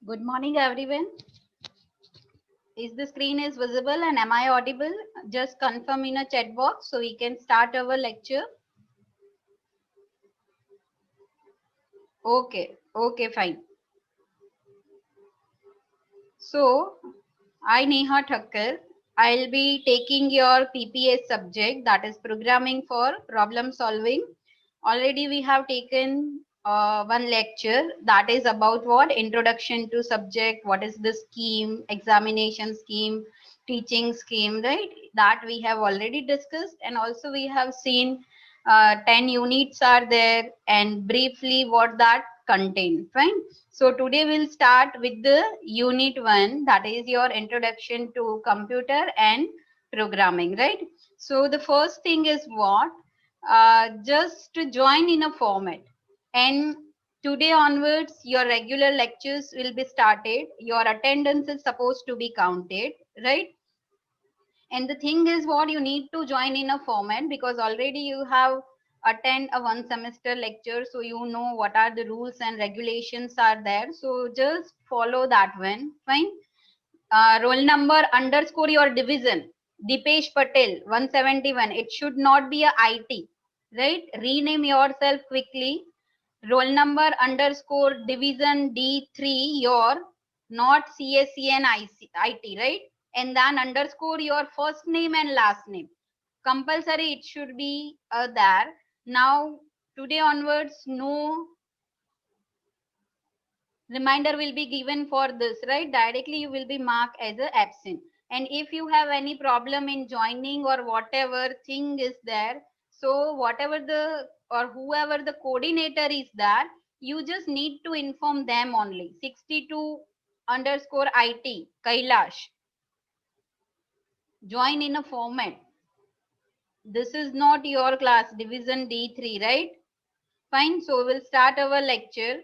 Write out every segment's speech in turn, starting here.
Good morning, everyone. Is the screen is visible and am I audible? Just confirm in a chat box so we can start our lecture. Okay, fine. So, I Neha Thakkar. I'll be taking your PPS subject, that is programming for problem solving. Already we have taken one lecture that is about what? Introduction to subject, what is the scheme, examination scheme, teaching scheme, right? That we have already discussed, and also we have seen 10 units are there and briefly what that contain. Fine. So today we'll start with the unit 1, that is your introduction to computer and programming, right? So the first thing is what? Just to join in a format, and today onwards your regular lectures will be started. Your attendance is supposed to be counted, right? And the thing is what, you need to join in a format because already you have attend a one semester lecture, so you know what are the rules and regulations are there, so just follow that one. Fine. Roll number underscore your division, Dipesh Patel 171. It should not be a IT, right? Rename yourself quickly. Roll number underscore division D3 your, not CSC and IT, right? And then underscore your first name and last name. Compulsory it should be there. Now today onwards no reminder will be given for this, right? Directly you will be marked as a absent. And if you have any problem in joining or whatever thing is there, so whatever the or whoever the coordinator is there, you just need to inform them only. 62 underscore IT Kailash, join in a format. This is not your class, division D3, right? Fine. So we'll start our lecture.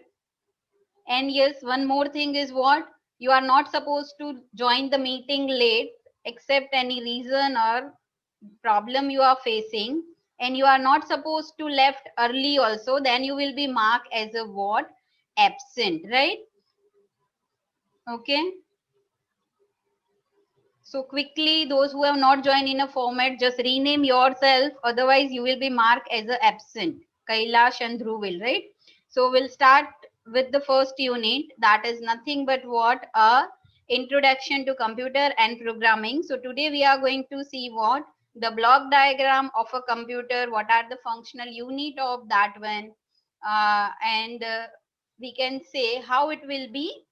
And yes, one more thing is what? You are not supposed to join the meeting late except any reason or problem you are facing. And you are not supposed to left early also. Then you will be marked as a what? Absent, right? Okay. So quickly, those who have not joined in a format, just rename yourself. Otherwise, you will be marked as a absent. Kailash and Dhruv will, right? So we'll start with the first unit. That is nothing but what? A introduction to computer and programming. So today we are going to see what? The block diagram of a computer. What are the functional unit of that one? And we can say how it will be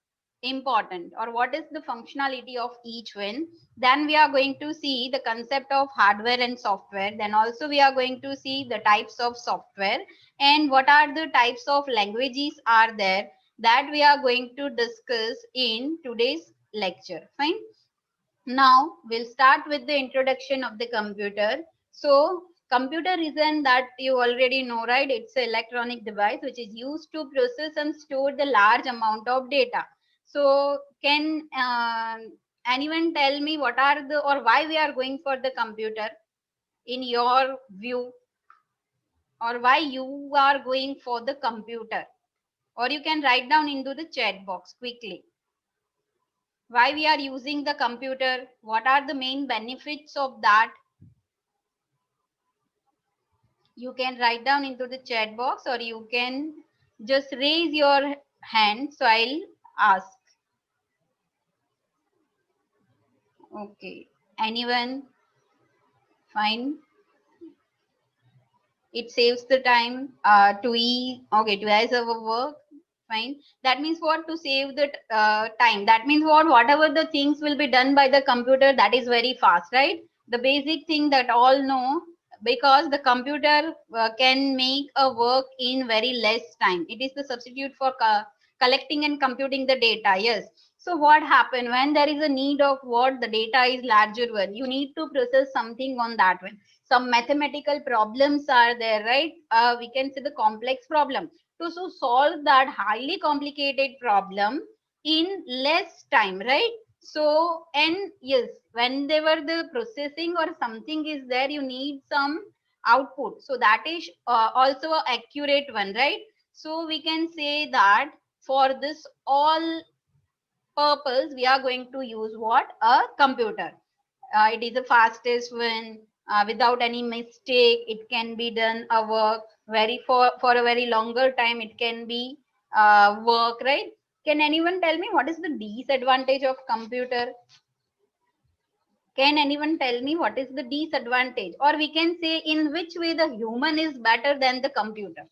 important or what is the functionality of each one. Then we are going to see the concept of hardware and software. Then also we are going to see the types of software and what are the types of languages are there, that we are going to discuss in today's lecture. Fine. Now we'll start with the introduction of the computer. So computer is an that you already know, right? It's an electronic device which is used to process and store the large amount of data. So can anyone tell me what are the or why we are going for the computer in your view, or why you are going for the computer? Or you can write down into the chat box quickly. Why we are using the computer? What are the main benefits of that? You can write down into the chat box or you can just raise your hand, so I'll ask. Okay, anyone? Fine. It saves the time to okay, to as our work. Fine. That means what? To save the time. That means what? Whatever the things will be done by the computer, that is very fast, right? The basic thing that all know, because the computer can make a work in very less time. It is the substitute for collecting and computing the data. Yes. So what happen when there is a need of what? The data is larger one, you need to process something on that one. Some mathematical problems are there, right? We can say the complex problem to so solve that highly complicated problem in less time, right? So and yes, when they were the processing or something is there, you need some output, so that is also a accurate one, right? So we can say that for this all purpose we are going to use what? A computer. It is the fastest one, without any mistake. It can be done a work very for a very longer time. It can be work, right? Can anyone tell me what is the disadvantage of computer? Can anyone tell me what is the disadvantage? Or we can say in which way the human is better than the computer?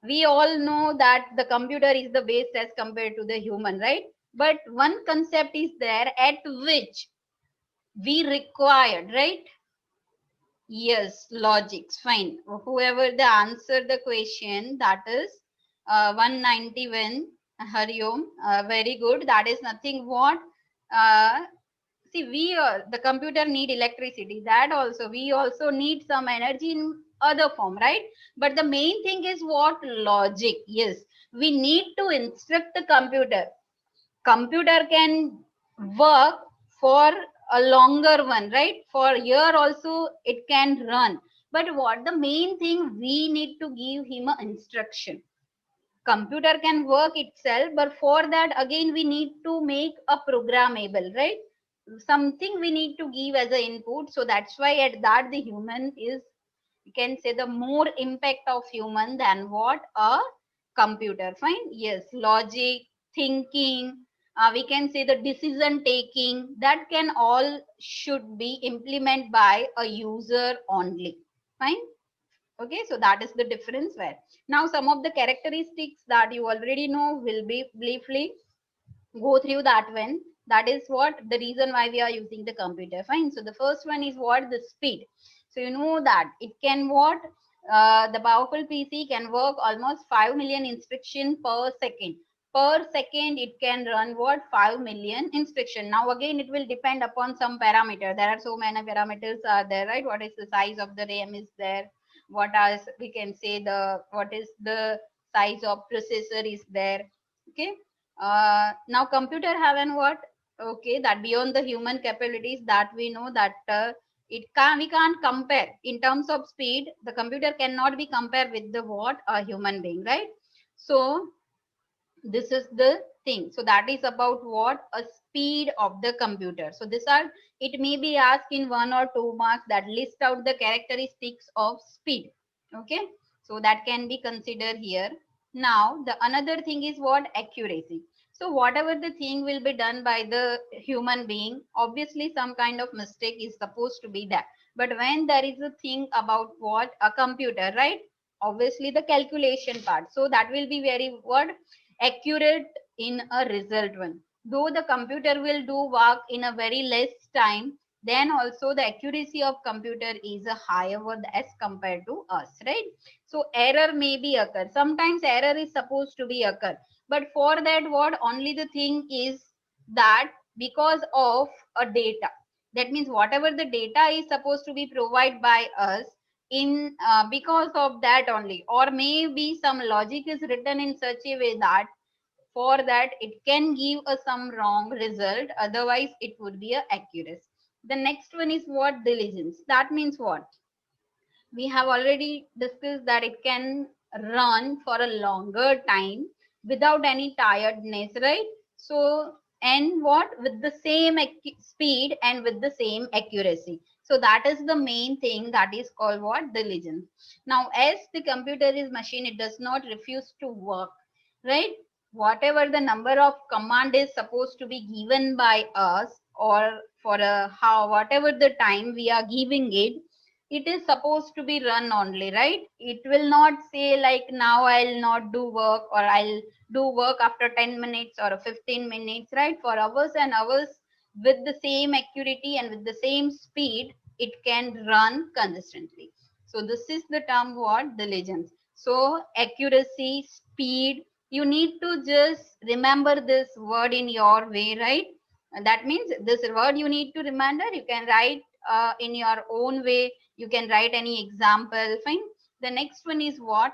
We all know that the computer is the best as compared to the human, right? But one concept is there at which we required, right? Yes, logics. Fine. Whoever the answer the question, that is 191. Hariom. Very good. That is nothing what. Uh, See, we the computer need electricity. That also we also need some energy in other form, right? But the main thing is what? Logic. Yes, we need to instruct the computer. Computer can work for a longer one, right? For a year also it can run. But what the main thing, we need to give him a instruction. Computer can work itself, but for that again we need to make a programmable, right? Something we need to give as an input. So that's why at that the human is, you can say, the more impact of human than what? A computer. Fine. Yes, logic, thinking, we can say the decision taking, that can all should be implemented by a user only. Fine. Okay, so that is the difference. Where now some of the characteristics that you already know will be briefly go through that one. That is what the reason why we are using the computer. Fine. So the first one is what? The speed. So you know that it can what? The powerful PC can work almost 5 million instruction per second. Per second it can run what? 5 million instruction. Now again it will depend upon some parameter. There are so many parameters are there, right? What is the size of the RAM is there? What else we can say, the what is the size of processor is there? Okay. Now computer have an what? Okay, that beyond the human capabilities, that we know that we can't compare in terms of speed. The computer cannot be compared with the what? A human being, right? So this is the thing. So that is about what? A speed of the computer. So these are, it may be asked in 1 or 2 marks, that list out the characteristics of speed. Okay, so that can be considered here. Now the another thing is what? Accuracy. So whatever the thing will be done by the human being, obviously some kind of mistake is supposed to be there. But when there is a thing about what? A computer, right? Obviously the calculation part, so that will be very what? Accurate in a result one. Though the computer will do work in a very less time, then also the accuracy of computer is a higher one as compared to us, right? So error may be occur. Sometimes error is supposed to be occur. But for that what? Only the thing is that because of a data. That means whatever the data is supposed to be provided by us, in because of that only, or maybe some logic is written in such a way that for that it can give us some wrong result, otherwise it would be a accuracy. The next one is what? Diligence. That means what? We have already discussed that it can run for a longer time without any tiredness, right? So and what? With the same speed and with the same accuracy. So that is the main thing, that is called what? Diligence. Now as the computer is machine, it does not refuse to work, right? Whatever the number of command is supposed to be given by us, or for a how whatever the time we are giving it, it is supposed to be run only, right? It will not say like now I'll not do work, or I'll do work after 10 minutes or 15 minutes, right? For hours and hours, with the same accuracy and with the same speed, it can run consistently. So this is the term what? Diligence. So accuracy, speed, you need to just remember this word in your way, right? That means this word you need to remember. You can write in your own way. You can write any example. Fine. The next one is what?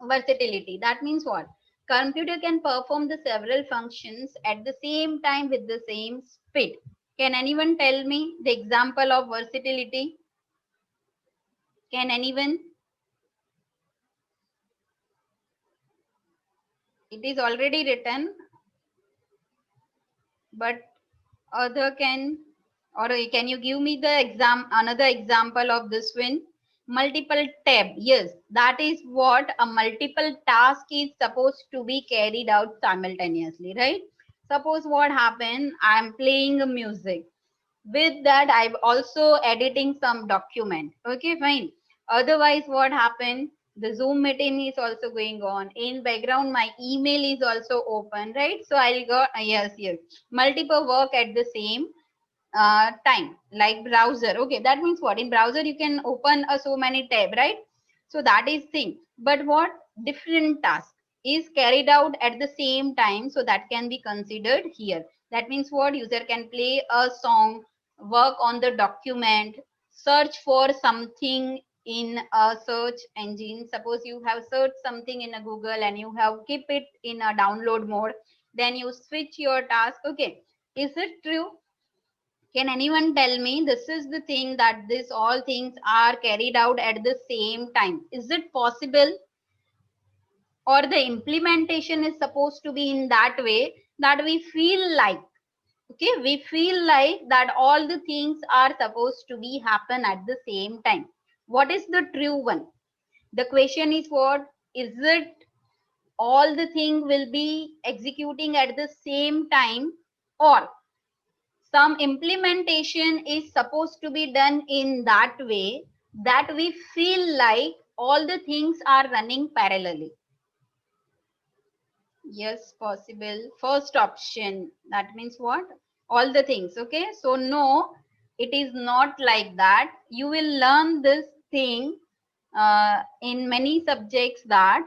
Versatility. That means what? Computer can perform the several functions at the same time with the same speed. Can anyone tell me the example of versatility? Can anyone? It is already written. but other can, or can you give me the another example of this one? Multiple tab. Yes, that is what a multiple task is supposed to be carried out simultaneously, right? Suppose what happened, I am playing a music. With that, I'm also editing some document. Okay, fine. Otherwise, what happened? The Zoom meeting is also going on. In background, my email is also open, right? So I'll go, yes, yes. Multiple work at the same time, like browser. Okay, that means what? In browser, you can open so many tab, right? So that is thing. But what different task is carried out at the same time, so that can be considered here. That means what? User can play a song, work on the document, search for something in a search engine. Suppose you have searched something in a Google and you have keep it in a download mode, then you switch your task. Okay, is it true? Can anyone tell me this is the thing that this all things are carried out at the same time? Is it possible? Or the implementation is supposed to be in that way that we feel like, okay, we feel like that all the things are supposed to be happen at the same time. What is the true one? The question is what? Is it all the thing will be executing at the same time, or some implementation is supposed to be done in that way that we feel like all the things are running parallelly? Yes, possible. First option. That means what? All the things. Okay. So no, it is not like that. You will learn this thing in many subjects that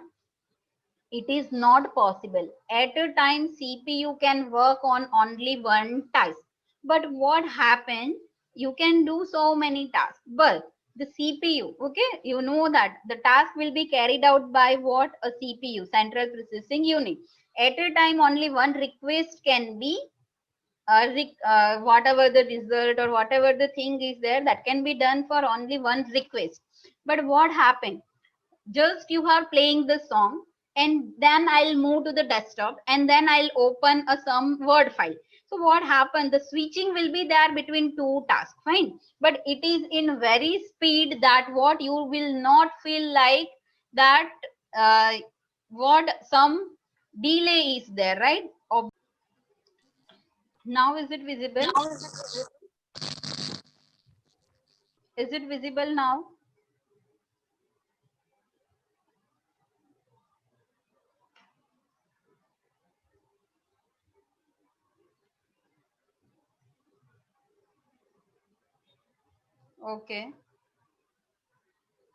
it is not possible. At a time, CPU can work on only one task. But what happened? You can do so many tasks. But the CPU, okay, you know that the task will be carried out by what? A CPU, Central Processing Unit. At a time, only one request can be whatever the result or whatever the thing is there, that can be done for only one request. But what happened? Just you are playing the song, and then I'll move to the desktop, and then I'll open a some word file. So what happened? The switching will be there between two tasks, fine, but it is in very speed that what you will not feel like that uh, what some delay is there, right? Now is it visible? Is it visible now? Okay.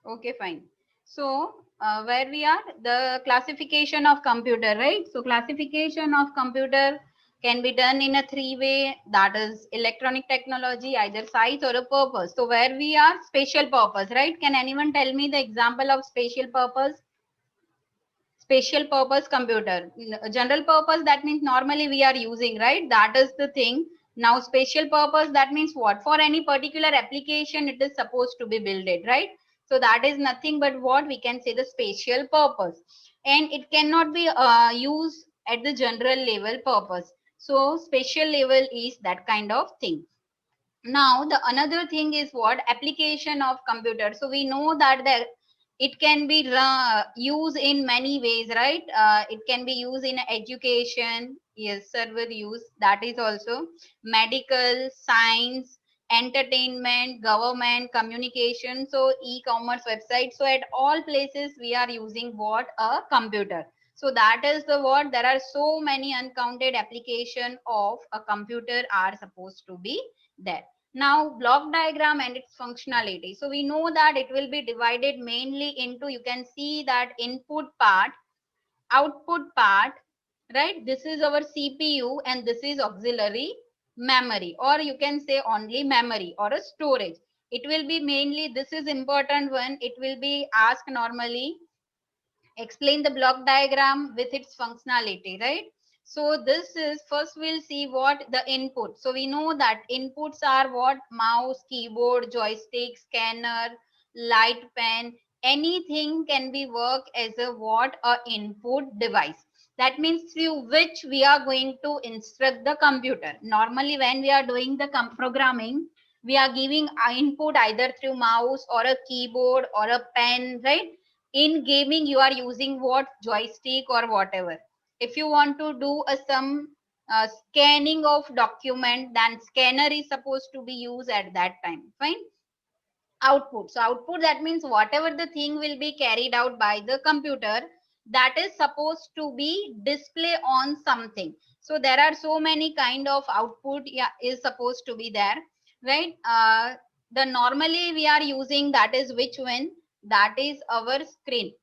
Okay, fine. So, where we are, the classification of computer, right? So, classification of computer can be done in a three-way, that is electronic technology, either size or a purpose. So, where we are, spatial purpose, right? Can anyone tell me the example of spatial purpose? Spatial purpose computer. General purpose, that means normally we are using, right? That is the thing. Now, spatial purpose, that means what? For any particular application, it is supposed to be built, right? So that is nothing but what we can say the spatial purpose. And it cannot be used at the general level purpose. So spatial level is that kind of thing. Now the another thing is what? Application of computer. So we know that it can be used in many ways, right? It can be used in education, yes, server use, that is also medical, science, entertainment, government, communication, so e-commerce website. So at all places we are using what? A computer. So that is the what? There are so many uncounted application of a computer are supposed to be there. Now, block diagram and its functionality. So we know that it will be divided mainly into, you can see that input part, output part, right? This is our CPU and this is auxiliary memory, or you can say only memory or a storage. It will be mainly, this is important one. It will be asked normally, explain the block diagram with its functionality, right? So this is, first we'll see what the input. So we know that inputs are what? Mouse, keyboard, joystick, scanner, light pen, anything can be work as a what? A input device. That means through which we are going to instruct the computer. Normally, when we are doing the programming, we are giving input either through mouse or a keyboard or a pen, right? In gaming, you are using what? Joystick or whatever. If you want to do some scanning of document, then scanner is supposed to be used at that time. Fine. Output. So output, that means whatever the thing will be carried out by the computer, that is supposed to be display on something. So there are so many kind of output, yeah, is supposed to be there, right? The normally we are using, that is which one? That is our screen.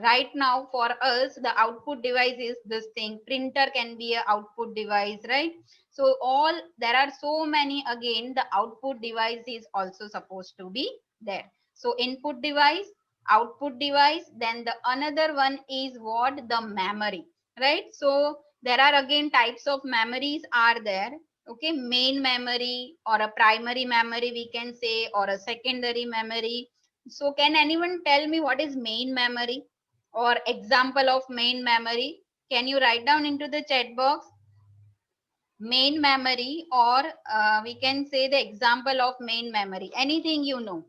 Right now for us the output device is this thing. Printer can be a output device, right? So all, there are so many, again the output device is also supposed to be there. So input device, output device, then the another one is what? The memory, right? So there are again types of memories are there. Okay, main memory or a primary memory we can say, or a secondary memory. So can anyone tell me what is main memory or example of main memory? Can you write down into the chat box main memory, or we can say the example of main memory? Anything you know?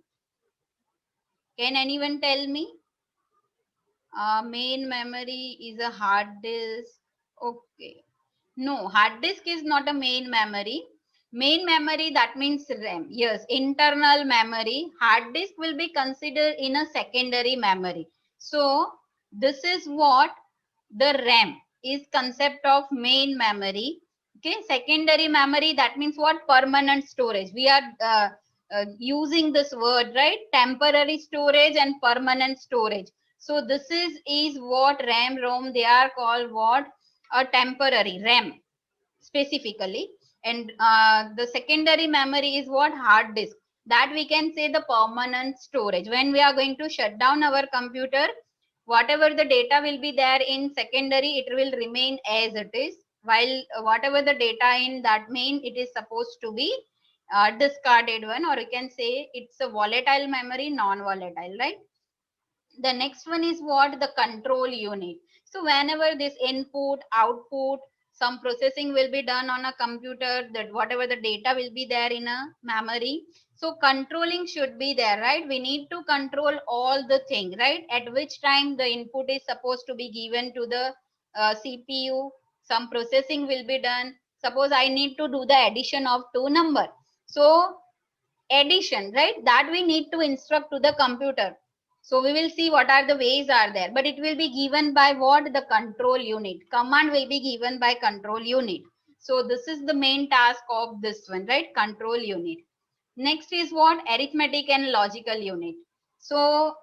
Can anyone tell me? Main memory is a hard disk. Okay. No, hard disk is not a main memory. Main memory, that means RAM. Yes, internal memory. Hard disk will be considered in a secondary memory. So this is what the RAM is, concept of main memory. Okay, secondary memory, that means what? Permanent storage. We are using this word, right? Temporary storage and permanent storage. So this is what RAM, ROM, they are called what? A temporary RAM specifically. And the secondary memory is what? Hard disk. That we can say the permanent storage. When we are going to shut down our computer, whatever the data will be there in secondary, it will remain as it is, while whatever the data in that main, it is supposed to be discarded one, or you can say it's a volatile memory, non-volatile, right? The next one is what? The control unit. So whenever this input output, some processing will be done on a computer, that whatever the data will be there in a memory, so controlling should be there, right? We need to control all the thing, right? At which time the input is supposed to be given to the CPU, some processing will be done. Suppose I need to do the addition of two number, so addition, right? That we need to instruct to the computer. So we will see what are the ways are there, but it will be given by what? The control unit. Command will be given by control unit. So this is the main task of this one, right? Control unit. Next is what? Arithmetic and logical unit. So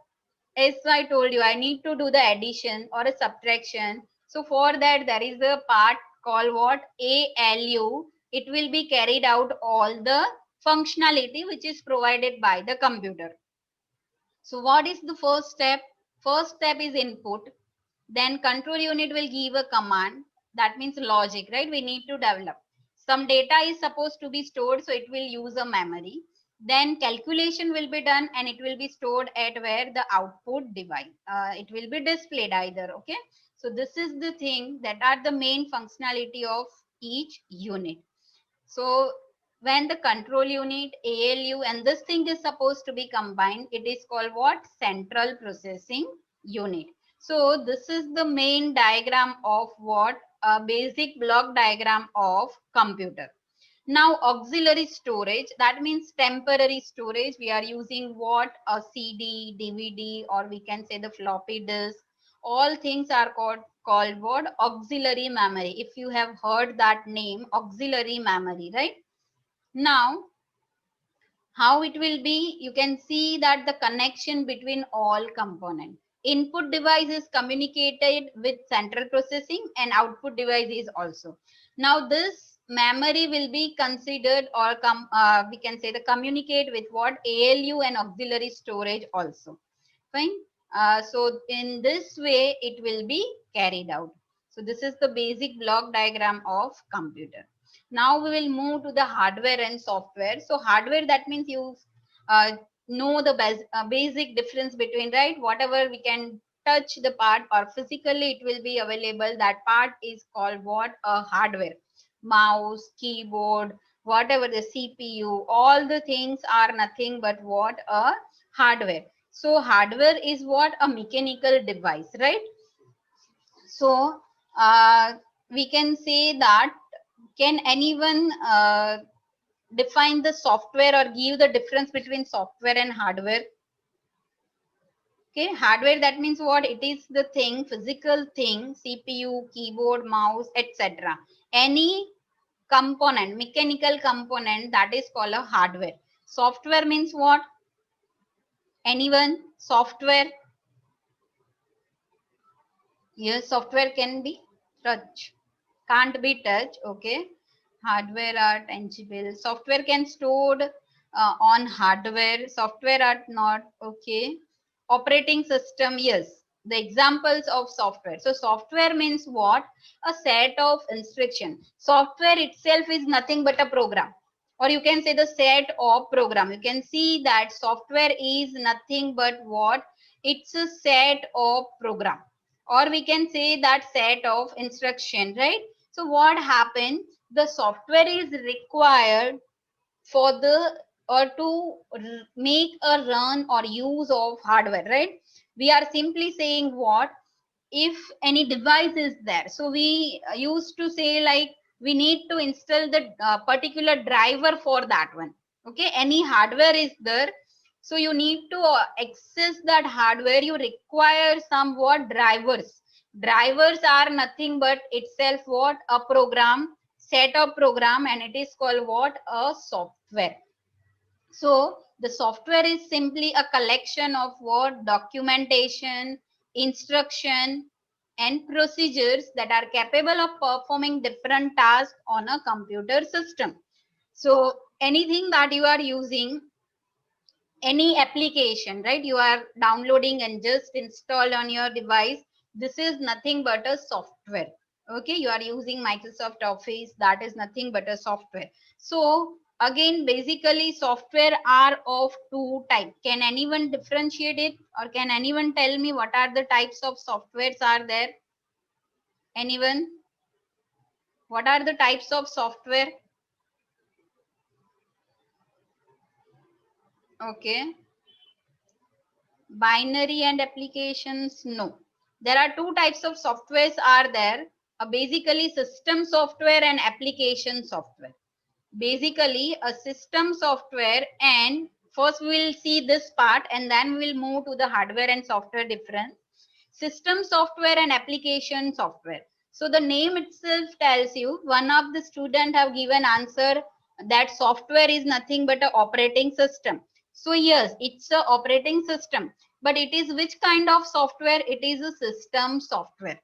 as I told you, I need to do the addition or a subtraction. So for that, there is a part called what? ALU. It will be carried out all the functionality which is provided by the computer. So what is the first step? First step is input. Then control unit will give a command. That means logic, right? We need to develop. Some data is supposed to be stored, so it will use a memory. Then calculation will be done and it will be stored at where? The output device. It will be displayed either, okay? So this is the thing that are the main functionality of each unit. So when the control unit, ALU, and this thing is supposed to be combined, it is called what? Central processing unit. So this is the main diagram of what? A basic block diagram of computer. Now auxiliary storage, that means temporary storage. We are using what? A CD, DVD, or we can say the floppy disk. All things are called what? Auxiliary memory. If you have heard that name, auxiliary memory, right? Now how it will be? You can see that the connection between all components. Input device is communicated with central processing and output device is also. Now this memory will be considered, or we can say the communicate with what? ALU and auxiliary storage also. Fine. So in this way it will be carried out. So this is the basic block diagram of computer. Now we will move to the hardware and software. So hardware, that means you know the basic difference between, right? Whatever we can touch the part or physically it will be available, that part is called what? A hardware. Mouse, keyboard, whatever, the CPU, all the things are nothing but what? A hardware. So hardware is what? A mechanical device, right? So we can say that, can anyone define the software or give the difference between software and hardware? Okay, hardware, that means what? It is the thing, physical thing, CPU, keyboard, mouse, etc. Any component, mechanical component, that is called a hardware. Software means what? Anyone? Software? Yes, software can be touch. Can't be touched. Okay. Hardware are tangible. Software can stored on hardware. Software are not. Okay. Operating system, yes. The examples of software. So software means what? A set of instruction. Software itself is nothing but a program. Or you can say the set of program. You can see that software is nothing but what? It's a set of program. Or we can say that set of instruction, right? So what happens? The software is required for the or to make a run or use of hardware, right? We are simply saying what? If any device is there, so we used to say like we need to install the particular driver for that one. Okay, any hardware is there, so you need to access that hardware, you require somewhat drivers. Drivers are nothing but itself what? A program, set of program, and it is called what? A software. So the software is simply a collection of what? Documentation, instruction, and procedures that are capable of performing different tasks on a computer system. So anything that you are using, any application, right? You are downloading and just install on your device. This is nothing but a software. Okay, you are using Microsoft Office, that is nothing but a software. So again, basically software are of two types. Can anyone differentiate it, or can anyone tell me what are the types of softwares are there? Anyone? What are the types of software? Okay. Binary and applications, no. There are two types of softwares are there, basically system software and application software. Basically a system software, and first we will see this part and then we will move to the hardware and software difference. System software and application software. So the name itself tells you, one of the student have given answer that software is nothing but an operating system. So yes, it's a operating system, but it is which kind of software? It is a system software.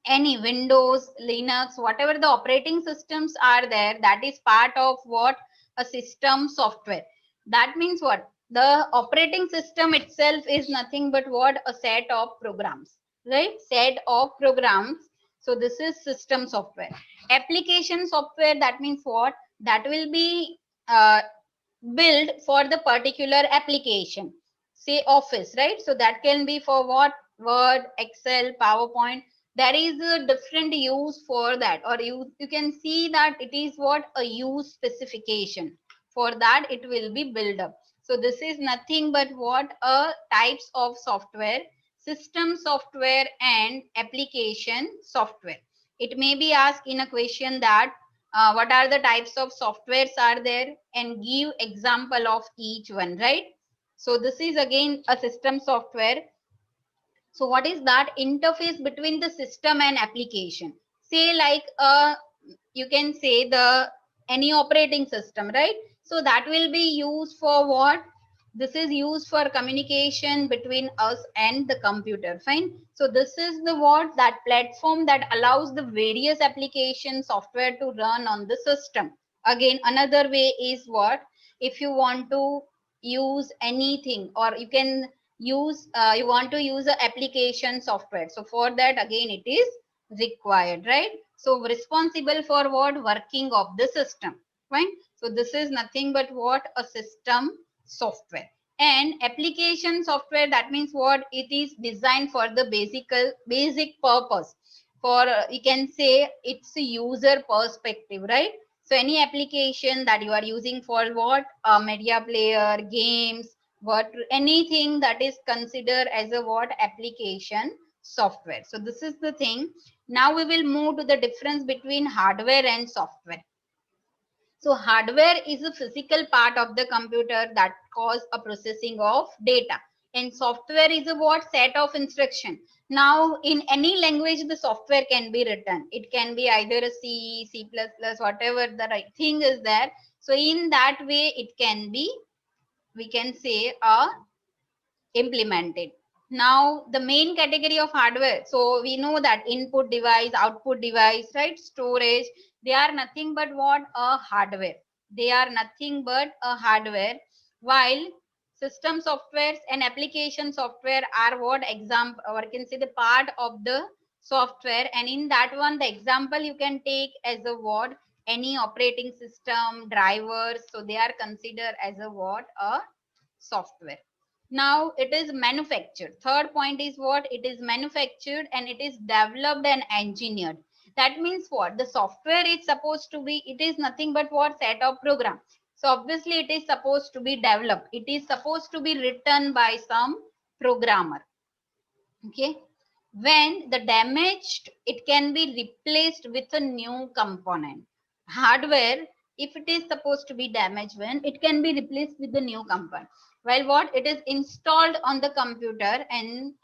Any Windows, Linux, whatever the operating systems are there, that is part of what? A system software. That means what? The operating system itself is nothing but what? A set of programs, right? Set of programs. So this is system software. Application software, that means what? That will be built for the particular application. Say Office, right? So that can be for what? Word, Excel, PowerPoint. There is a different use for that, or you can see that it is what? A use specification. For that it will be built up. So this is nothing but what? A types of software, system software and application software. It may be asked in a question that what are the types of softwares are there, and give example of each one, right? So this is again a system software. So what is that? Interface between the system and application. Say like you can say the any operating system, right? So that will be used for what? This is used for communication between us and the computer. Fine. So this is the what? That platform that allows the various application software to run on the system. Again, another way is what? If you want to use anything, or you can use you want to use a application software, so for that again it is required, right? So responsible for what? Working of the system. Fine. So this is nothing but what? A system software. And application software, that means what? It is designed for the basic purpose. For you can say it's a user perspective, right? So any application that you are using for what? A media player, games, what, anything that is considered as a what? Application software. So this is the thing. Now we will move to the difference between hardware and software. So hardware is a physical part of the computer that cause a processing of data. And software is a what? Set of instruction. Now in any language the software can be written. It can be either a C, C++, whatever the right thing is there. So in that way it can be, we can say, implemented. Now the main category of hardware, so we know that input device, output device, right, storage, they are nothing but what? A hardware. They are nothing but a hardware, while system softwares and application software are what? Example, or you can say the part of the software. And in that one the example you can take as a what? Any operating system, drivers, so they are considered as a what? A software. Now it is manufactured. Third point is what? It is manufactured and it is developed and engineered. That means what? The software is supposed to be, it is nothing but what? Set of program. So obviously it is supposed to be developed. It is supposed to be written by some programmer. Okay. When the damaged, it can be replaced with a new component. Hardware, if it is supposed to be damaged, when it can be replaced with the new component, while what? It is installed on the computer, and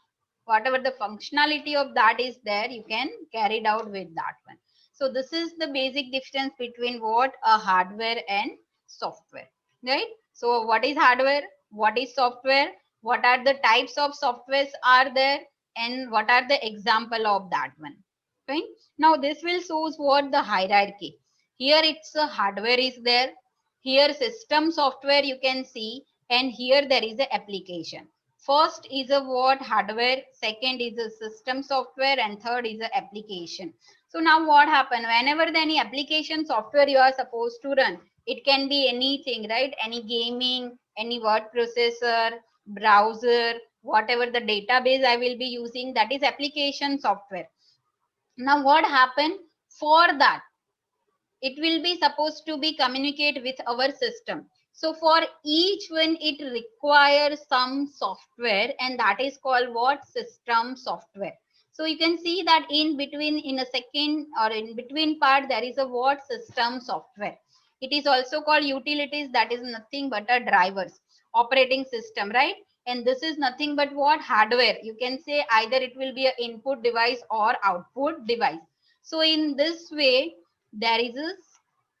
whatever the functionality of that is there, you can carry it out with that one. So this is the basic difference between what? A hardware and software, right? So what is hardware, what is software, what are the types of softwares are there, and what are the example of that one. Okay. Now this will shows what? The hierarchy. Here it's a hardware is there, here system software you can see, and here there is a application. First is a what? Hardware, second is a system software, and third is a application. So now what happen? Whenever any application software you are supposed to run, it can be anything, right? Any gaming, any word processor, browser, whatever the database I will be using, that is application software. Now what happened? For that, it will be supposed to be communicate with our system. So for each one it requires some software, and that is called what? System software. So you can see that in between, in a second or in between part, there is a what? System software. It is also called utilities, that is nothing but a drivers, operating system, right? And this is nothing but what? Hardware. You can say either it will be an input device or output device. So in this way there is a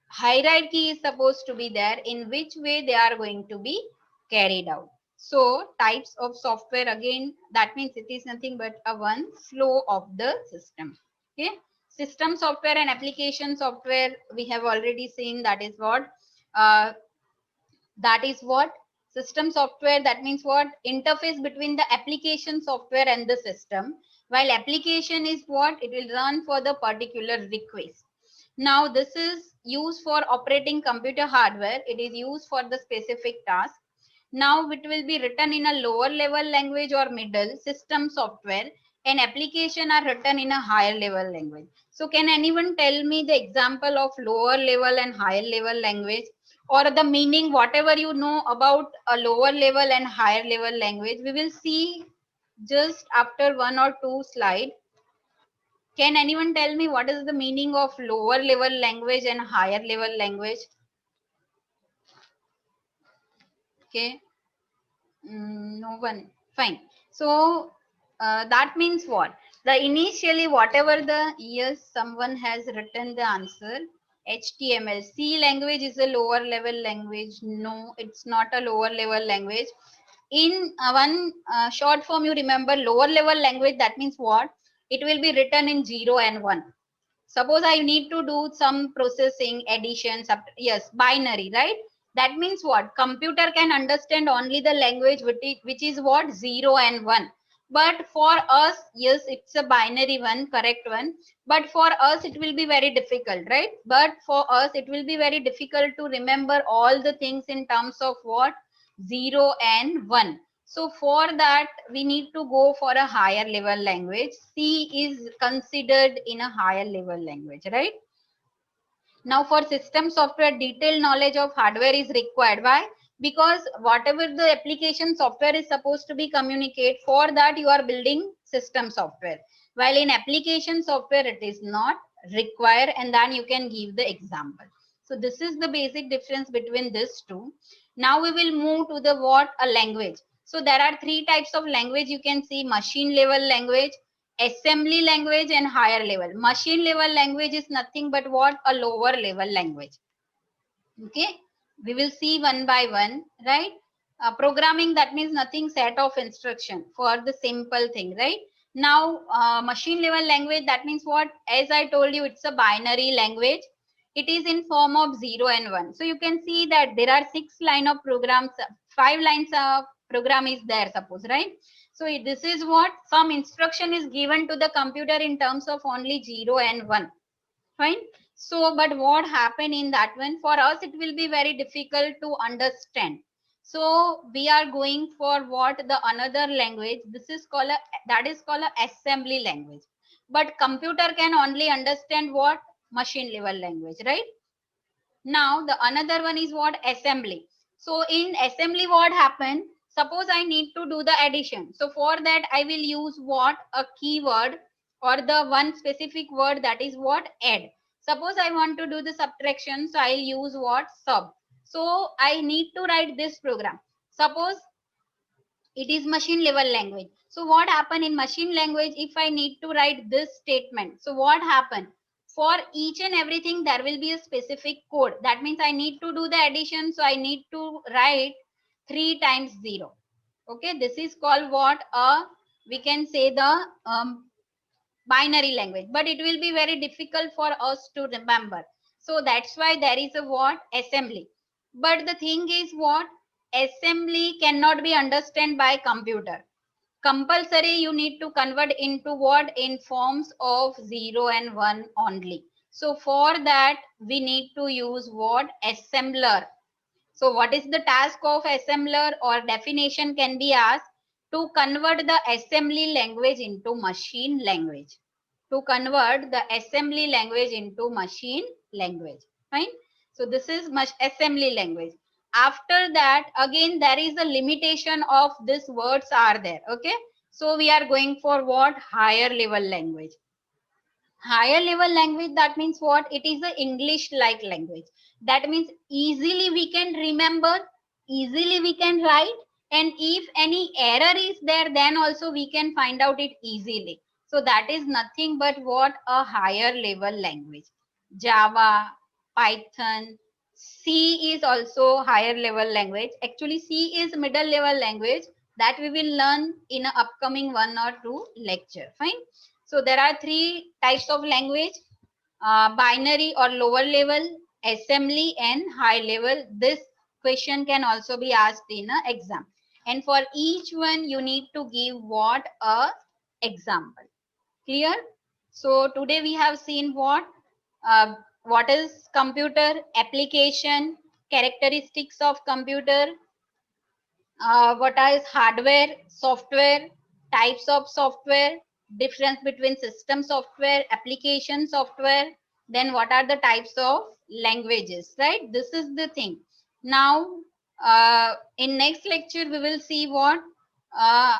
hierarchy is supposed to be there, in which way they are going to be carried out. So types of software, again, that means it is nothing but a one flow of the system. Okay. System software and application software we have already seen. That is what? Uh, that is what? System software, that means what? Interface between the application software and the system, while application is what? It will run for the particular request. Now this is used for operating computer hardware. It is used for the specific task. Now it will be written in a lower level language or middle. System software and application are written in a higher level language. So can anyone tell me the example of lower level and higher level language, or the meaning, whatever you know about a lower level and higher level language? We will see just after one or two slide. Can anyone tell me what is the meaning of lower level language and higher level language? Okay. No one. Fine. So that means what? The initially whatever the, yes, someone has written the answer. HTML. C language is a lower level language. No, it's not a lower level language. In one short form, you remember lower level language. That means what? It will be written in 0 and 1. Suppose I need to do some processing, addition, yes, binary, right? That means what? Computer can understand only the language which is what? 0 and 1. But for us, yes, it's a binary one, correct one. But for us, it will be very difficult, right? But for us, it will be very difficult to remember all the things in terms of what? 0 and 1. So for that, we need to go for a higher level language. C is considered in a higher level language, right? Now for system software, detailed knowledge of hardware is required. Why? Because whatever the application software is supposed to be communicate, for that you are building system software. While in application software, it is not required, and then you can give the example. So this is the basic difference between these two. Now we will move to the what a language. So there are three types of language. You can see machine level language, assembly language, and higher level. Machine level language is nothing but what a lower level language. Okay, we will see one by one, right? Programming, that means nothing, set of instruction for the simple thing, right? Now machine level language, that means what? As I told you, it's a binary language. It is in form of 0 and 1. So you can see that there are 6 line of programs, 5 lines of program is there, suppose, right? So this is what some instruction is given to the computer in terms of only 0 and 1. Fine. So but what happened in that one, for us it will be very difficult to understand. So we are going for what the another language, this is called a, that is called a assembly language. But computer can only understand what? Machine level language, right? Now the another one is what? Assembly. So in assembly, what happened? Suppose I need to do the addition. So for that I will use what? A keyword or the one specific word, that is what? Add. Suppose I want to do the subtraction, so I'll use what? Sub. So I need to write this program. Suppose it is machine level language. So what happen in machine language, if I need to write this statement, so what happen? For each and everything there will be a specific code. That means I need to do the addition, so I need to write 3 times 0. Okay, this is called what? We can say the binary language, but it will be very difficult for us to remember. So that's why there is a what? Assembly. But the thing is what? Assembly cannot be understood by computer. Compulsory you need to convert into what? In forms of 0 and 1 only. So for that we need to use what? Assembler. So what is the task of assembler, or definition can be asked? To convert the assembly language into machine language. To convert the assembly language into machine language. Fine. So this is assembly language. After that, again there is a limitation of these words are there. Okay. So we are going for what? Higher level language. Higher level language, that means what? It is a English like language. That means easily we can remember, easily we can write, and if any error is there, then also we can find out it easily. So that is nothing but what? A higher level language. Java, Python, C is also higher level language. Actually C is middle level language, that we will learn in a upcoming 1 or 2 lecture. Fine. So there are 3 types of language: binary or lower level, assembly, and high level. This question can also be asked in an exam. And for each one, you need to give what? A example. Clear? So today we have seen what is computer, application, characteristics of computer, what is hardware, software, types of software, difference between system software, application software, then what are the types of languages, right? This is the thing. Now in next lecture we will see what? uh,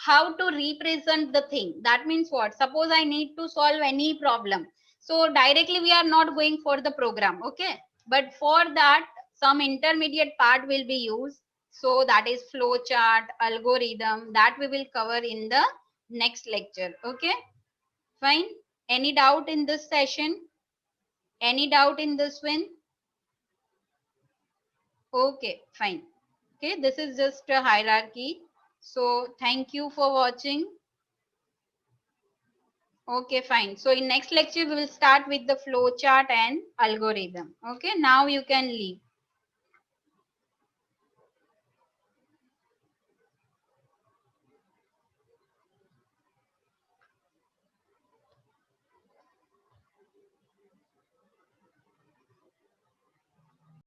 how to represent the thing. That means what? Suppose I need to solve any problem, so directly we are not going for the program. Okay, but for that some intermediate part will be used. So that is flow chart, algorithm, that we will cover in the next lecture. Okay, fine. Any doubt in this session? Any doubt in this one? Okay, fine. Okay, this is just a hierarchy. So thank you for watching. Okay, fine. So in next lecture, we will start with the flow chart and algorithm. Okay, now you can leave.